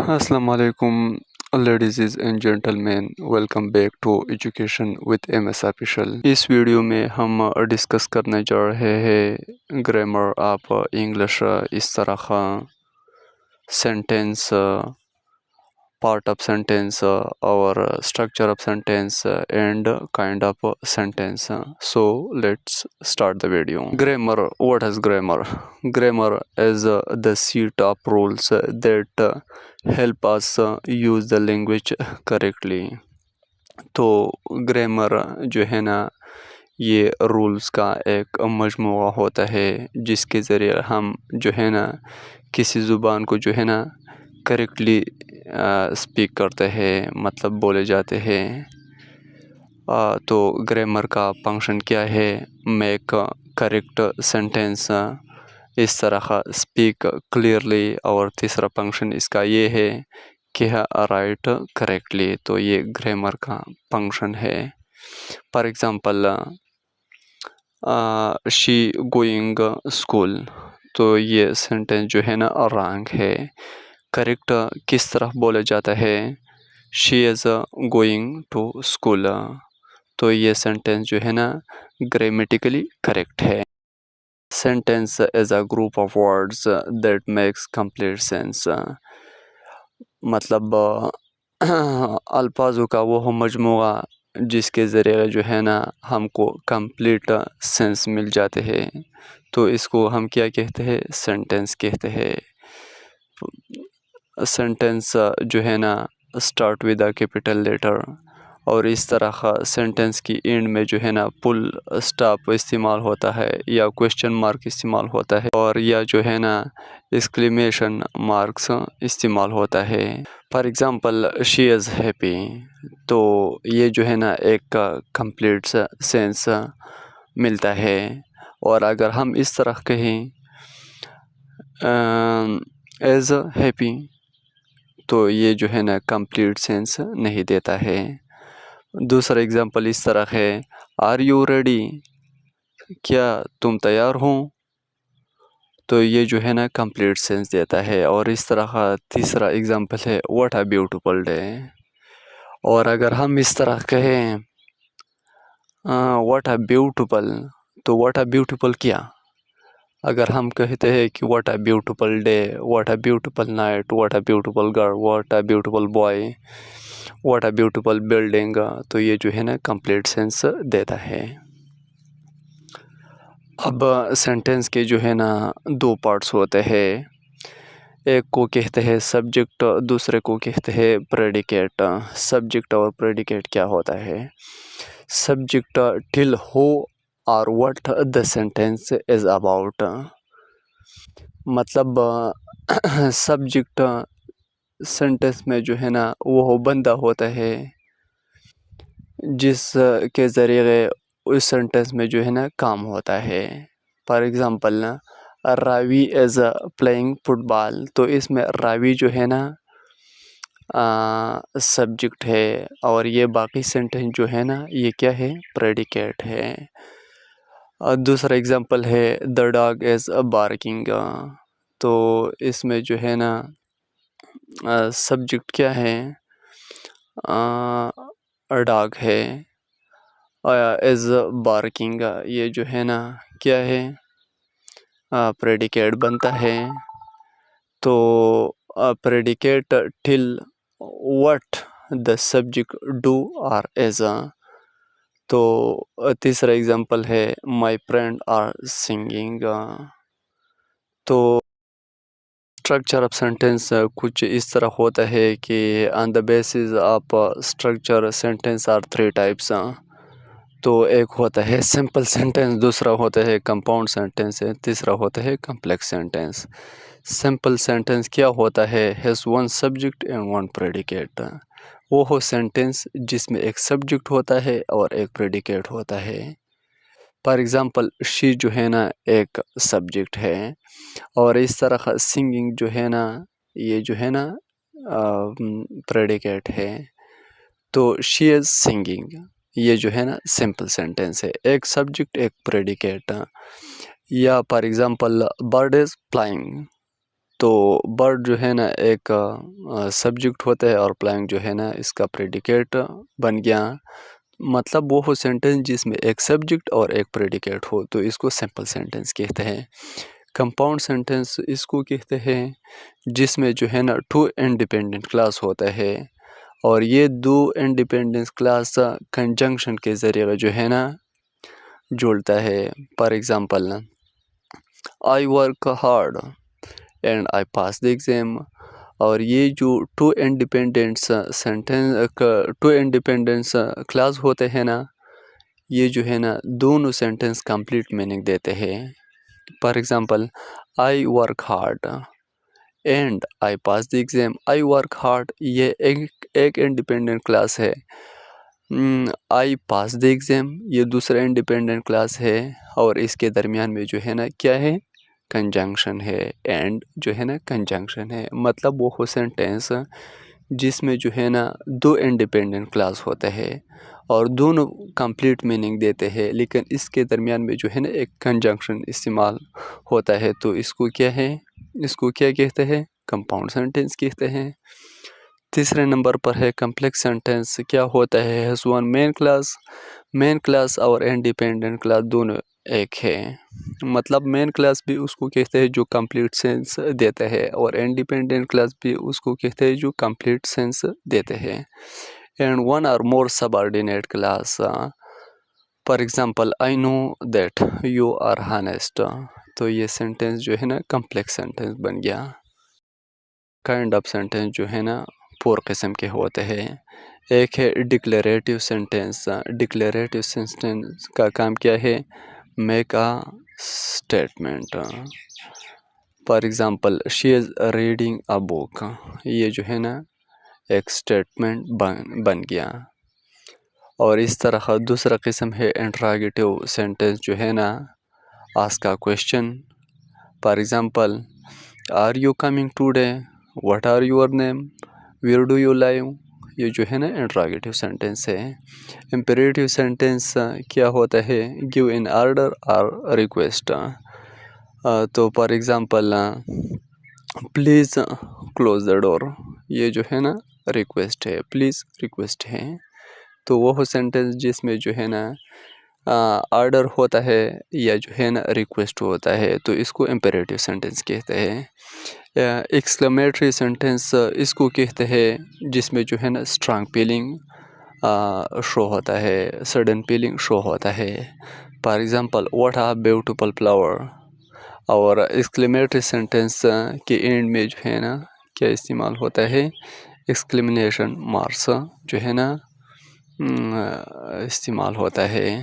Assalamu alaikum, ladies and gentlemen. Welcome back to Education with MS Official. इस video में हम discuss करने जा रहे हैं ग्रामर ऑफ इंग्लिश, इस तरह का sentence, part of sentence, or structure of sentence, and kind of sentence. So let's start the video. Grammar. What is grammar? Grammar is the set of rules that help us use the language correctly. तो grammar जो है ना, ये rules का एक मजमूआ होता है जिसके ज़रिए हम जो है ना किसी ज़ुबान को जो है ना करेक्टली स्पीक करते हैं, मतलब बोले जाते हैं। तो ग्रामर का फंक्शन क्या है? मेक करेक्ट सेंटेंस, इस तरह का स्पीक क्लियरली, और तीसरा फंक्शन इसका ये है कि राइट करेक्टली। तो ये ग्रामर का फंक्शन है। For example, she going school, तो ये सेंटेंस जो है ना रॉन्ग है। करेक्ट किस तरह बोला जाता है? She is going to school. तो ये सेंटेंस जो है ना ग्रामेटिकली करेक्ट है। Sentence is a group of words that makes complete sense, मतलब अल्फाजों का वो मजमूआ जिसके ज़रिए जो है ना हमको कंप्लीट सेंस मिल जाते हैं। तो इसको हम क्या कहते हैं? सेंटेंस कहते हैं। सेंटेंस जो है ना start with a capital letter, और इस तरह का सेंटेंस की एंड में जो है ना फुल स्टॉप इस्तेमाल होता है, या क्वेश्चन मार्क इस्तेमाल होता है, और या जो है ना एक्सक्लेमेशन मार्क्स इस्तेमाल होता है। For example, she is happy, तो ये जो है ना एक कंप्लीट सेंस मिलता है। और अगर हम इस तरह कहें एज हैप्पी, तो ये जो है ना कंप्लीट सेंस नहीं देता है। दूसरा एग्जांपल इस तरह है, आर यू रेडी, क्या तुम तैयार हो? तो ये जो है ना कंप्लीट सेंस देता है। और इस तरह का तीसरा एग्जांपल है, व्हाट अ ब्यूटीफुल डे। और अगर हम इस तरह कहें व्हाट अ ब्यूटीफुल, तो व्हाट अ ब्यूटीफुल क्या? अगर हम कहते हैं कि what a beautiful day, what a beautiful night, what a beautiful girl, what a beautiful boy, what a beautiful building, तो ये जो है ना कंप्लीट सेंस देता है। अब सेंटेंस के जो है ना दो पार्ट्स होते हैं, एक को कहते हैं सब्जेक्ट, दूसरे को कहते हैं प्रेडिकेट। सब्जेक्ट और प्रेडिकेट क्या होता है? सब्जेक्ट टिल हु और what the sentence is about, मतलब सब्जेक्ट सेंटेंस में जो है ना वो बंदा होता है जिस के ज़रिए उस सेंटेंस में जो है ना काम होता है। For example, Ravi is playing football, तो इसमें रावी जो है ना सब्जेक्ट है, और ये बाकी सेंटेंस जो है ना ये क्या है? प्रेडिकेट है। दूसरा एग्ज़ाम्पल है, द डॉग इज़ बार्किंग, तो इसमें जो है ना सब्जेक्ट क्या है? डॉग है। इज़ बार्किंग, ये जो है ना क्या है? प्रेडिकेट बनता है। तो predicate till what the subject do और एज, तो तीसरा एग्जांपल है, माय फ्रेंड आर सिंगिंग। तो स्ट्रक्चर ऑफ सेंटेंस कुछ इस तरह होता है कि on the basis of structure sentence are three types. तो एक होता है सिंपल सेंटेंस, दूसरा होता है कंपाउंड सेंटेंस, तीसरा होता है कॉम्प्लेक्स सेंटेंस। सिंपल सेंटेंस क्या होता है? Has one subject and one predicate. वो हो सेंटेंस जिसमें एक सब्जेक्ट होता है और एक प्रेडिकेट होता है। फॉर एग्ज़ाम्पल, शी जो है ना एक सब्जेक्ट है, और इस तरह का सिंगिंग जो है ना ये जो है ना प्रेडिकेट है। तो शी इज़ सिंगिंग, ये जो है ना सिंपल सेंटेंस है, एक सब्जेक्ट एक प्रेडिकेट। या for example, bird is flying, تو برڈ جو ہے نا ایک سبجیکٹ ہوتا ہے اور پلانگ جو ہے نا اس کا پریڈیکیٹ بن گیا. مطلب وہ سینٹنس جس میں ایک سبجیکٹ اور ایک پریڈیکیٹ ہو تو اس کو سمپل سینٹنس کہتے ہیں. کمپاؤنڈ سینٹنس اس کو کہتے ہیں جس میں جو ہے نا 2 انڈیپینڈنٹ کلاس ہوتا ہے اور یہ 2 انڈیپینڈنٹ کلاس کنجنکشن کے ذریعے جو ہے نا جڑتا ہے. For example I work hard and I pass the exam. اور یہ جو 2 انڈیپینڈنٹس سینٹنس 2 انڈیپینڈنٹس کلاس ہوتے ہیں نا یہ جو ہے نا دونوں سینٹنس کمپلیٹ میننگ دیتے ہیں. For example I work hard and I pass the exam. I work hard یہ ایک انڈیپینڈنٹ کلاس ہے. I pass the exam یہ دوسرا انڈیپینڈنٹ کلاس ہے اور اس کے درمیان میں جو ہے نا کیا ہے کنجنکشن ہے. اینڈ جو ہے نا کنجنکشن ہے. مطلب وہ سینٹینس جس میں جو ہے نا 2 انڈیپینڈنٹ کلاس ہوتا ہے اور دونوں کمپلیٹ میننگ دیتے ہیں لیکن اس کے درمیان میں جو ہے نا ایک کنجنکشن استعمال ہوتا ہے تو اس کو کیا ہے اس کو کیا کہتے ہیں کمپاؤنڈ سینٹینس کہتے ہیں. تیسرے نمبر پر ہے کمپلیکس سینٹینس. کیا ہوتا ہے ہیز ون مین کلاس اور انڈیپینڈنٹ کلاس دونوں ایک ہے. مطلب مین کلاس بھی اس کو کہتے ہیں جو کمپلیٹ سینس دیتا ہے اور انڈیپینڈنٹ کلاس بھی اس کو کہتے ہیں جو کمپلیٹ سینس دیتے ہیں. And one or more subordinate clause. For example I know that you are honest. تو یہ سینٹینس جو ہے نا کمپلیکس سینٹینس بن گیا. کائنڈ آف سینٹینس جو ہے نا 4 قسم کے ہوتے ہیں. ایک ہے ڈکلیریٹیو سینٹینس. ڈکلیریٹیو سینٹینس کا کام کیا ہے make a statement. For example she is reading a book. یہ جو ہے نا ایک اسٹیٹمنٹ بن گیا. اور اس طرح دوسرا قسم ہے انٹراگیٹیو سینٹینس جو ہے نا ask a question. For example are you coming today, what are your name, where do you live. یہ جو ہے نا انٹراگیٹیو سینٹینس ہے. امپیریٹیو سینٹینس کیا ہوتا ہے give an order or request. تو for example please close the door. یہ جو ہے نا ریکویسٹ ہے, پلیز ریکویسٹ ہے. تو وہ سینٹینس جس میں جو ہے نا آرڈر ہوتا ہے یا جو ہے نا ریکویسٹ ہوتا ہے تو اس کو امپیریٹیو سینٹینس کہتے ہیں. ایکسکلیمیٹری سینٹینس اس کو کہتے ہیں جس میں جو ہے نا اسٹرانگ فیلنگ شو ہوتا ہے, سڈن فیلنگ شو ہوتا ہے. For example what a beautiful flower. اور ایکسکلیمیٹری سینٹینس کے اینڈ میں جو ہے نا کیا استعمال ہوتا ہے ایکسکلیمیشن مارکس جو ہے نا استعمال ہوتا ہے.